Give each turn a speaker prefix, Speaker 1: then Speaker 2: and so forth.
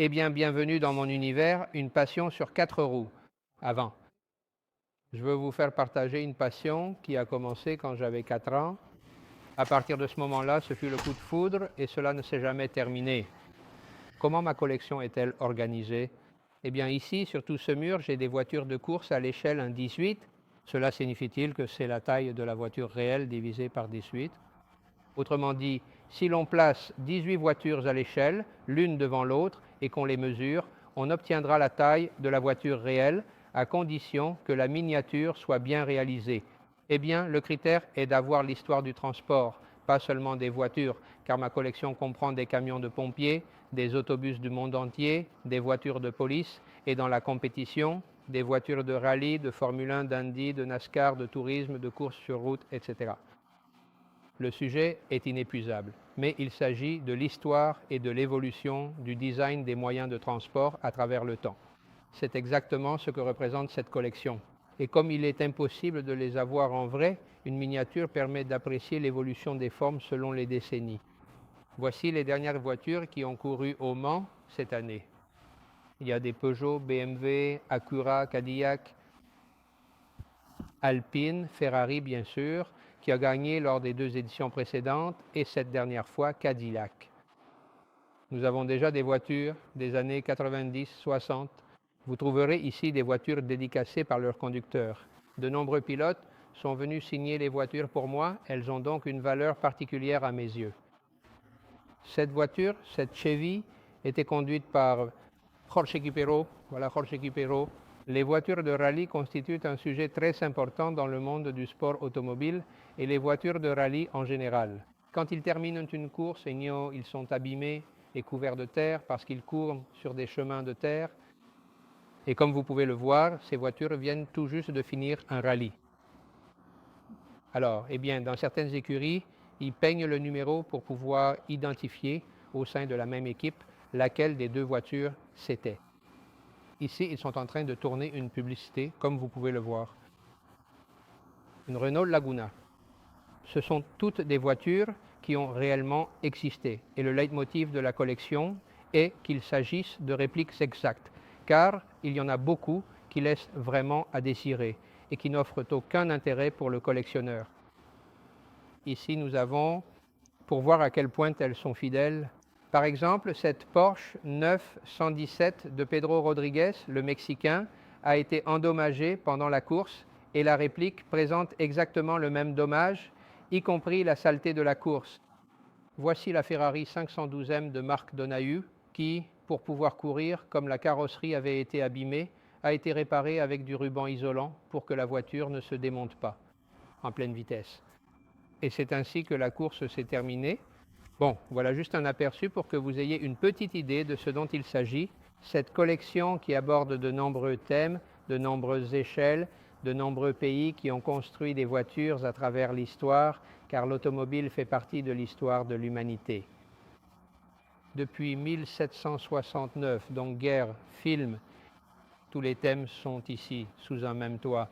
Speaker 1: Eh bien, bienvenue dans mon univers, une passion sur 4 roues. Avant, je veux vous faire partager une passion qui a commencé quand j'avais 4 ans. À partir de ce moment-là, ce fut le coup de foudre et cela ne s'est jamais terminé. Comment ma collection est-elle organisée? Eh bien, ici, sur tout ce mur, j'ai des voitures de course à l'échelle 1,18. Cela signifie-t-il que c'est la taille de la voiture réelle divisée par 18? Autrement dit, si l'on place 18 voitures à l'échelle, l'une devant l'autre, et qu'on les mesure, on obtiendra la taille de la voiture réelle, à condition que la miniature soit bien réalisée. Eh bien, le critère est d'avoir l'histoire du transport, pas seulement des voitures, car ma collection comprend des camions de pompiers, des autobus du monde entier, des voitures de police, et dans la compétition, des voitures de rallye, de Formule 1, d'Indy, de NASCAR, de tourisme, de course sur route, etc. Le sujet est inépuisable, mais il s'agit de l'histoire et de l'évolution du design des moyens de transport à travers le temps. C'est exactement ce que représente cette collection. Et comme il est impossible de les avoir en vrai, une miniature permet d'apprécier l'évolution des formes selon les décennies. Voici les dernières voitures qui ont couru au Mans cette année. Il y a des Peugeot, BMW, Acura, Cadillac, Alpine, Ferrari bien sûr, qui a gagné lors des 2 éditions précédentes, et cette dernière fois Cadillac. Nous avons déjà des voitures des années 90, 60. Vous trouverez ici des voitures dédicacées par leurs conducteurs. De nombreux pilotes sont venus signer les voitures pour moi, elles ont donc une valeur particulière à mes yeux. Cette voiture, cette Chevy, était conduite par Jorge Quipero. Voilà Jorge Quipero. Les voitures de rallye constituent un sujet très important dans le monde du sport automobile et les voitures de rallye en général. Quand ils terminent une course, ils sont abîmés et couverts de terre parce qu'ils courent sur des chemins de terre. Et comme vous pouvez le voir, ces voitures viennent tout juste de finir un rallye. Alors, eh bien, dans certaines écuries, ils peignent le numéro pour pouvoir identifier au sein de la même équipe laquelle des 2 voitures c'était. Ici, ils sont en train de tourner une publicité, comme vous pouvez le voir. Une Renault Laguna. Ce sont toutes des voitures qui ont réellement existé. Et le leitmotiv de la collection est qu'il s'agisse de répliques exactes, car il y en a beaucoup qui laissent vraiment à désirer et qui n'offrent aucun intérêt pour le collectionneur. Ici, nous avons, pour voir à quel point elles sont fidèles, par exemple, cette Porsche 917 de Pedro Rodriguez, le Mexicain, a été endommagée pendant la course et la réplique présente exactement le même dommage, y compris la saleté de la course. Voici la Ferrari 512M de Marc Donahu qui, pour pouvoir courir, comme la carrosserie avait été abîmée, a été réparée avec du ruban isolant pour que la voiture ne se démonte pas en pleine vitesse. Et c'est ainsi que la course s'est terminée. Bon, voilà juste un aperçu pour que vous ayez une petite idée de ce dont il s'agit. Cette collection qui aborde de nombreux thèmes, de nombreuses échelles, de nombreux pays qui ont construit des voitures à travers l'histoire, car l'automobile fait partie de l'histoire de l'humanité. Depuis 1769, donc guerre, film, tous les thèmes sont ici, sous un même toit.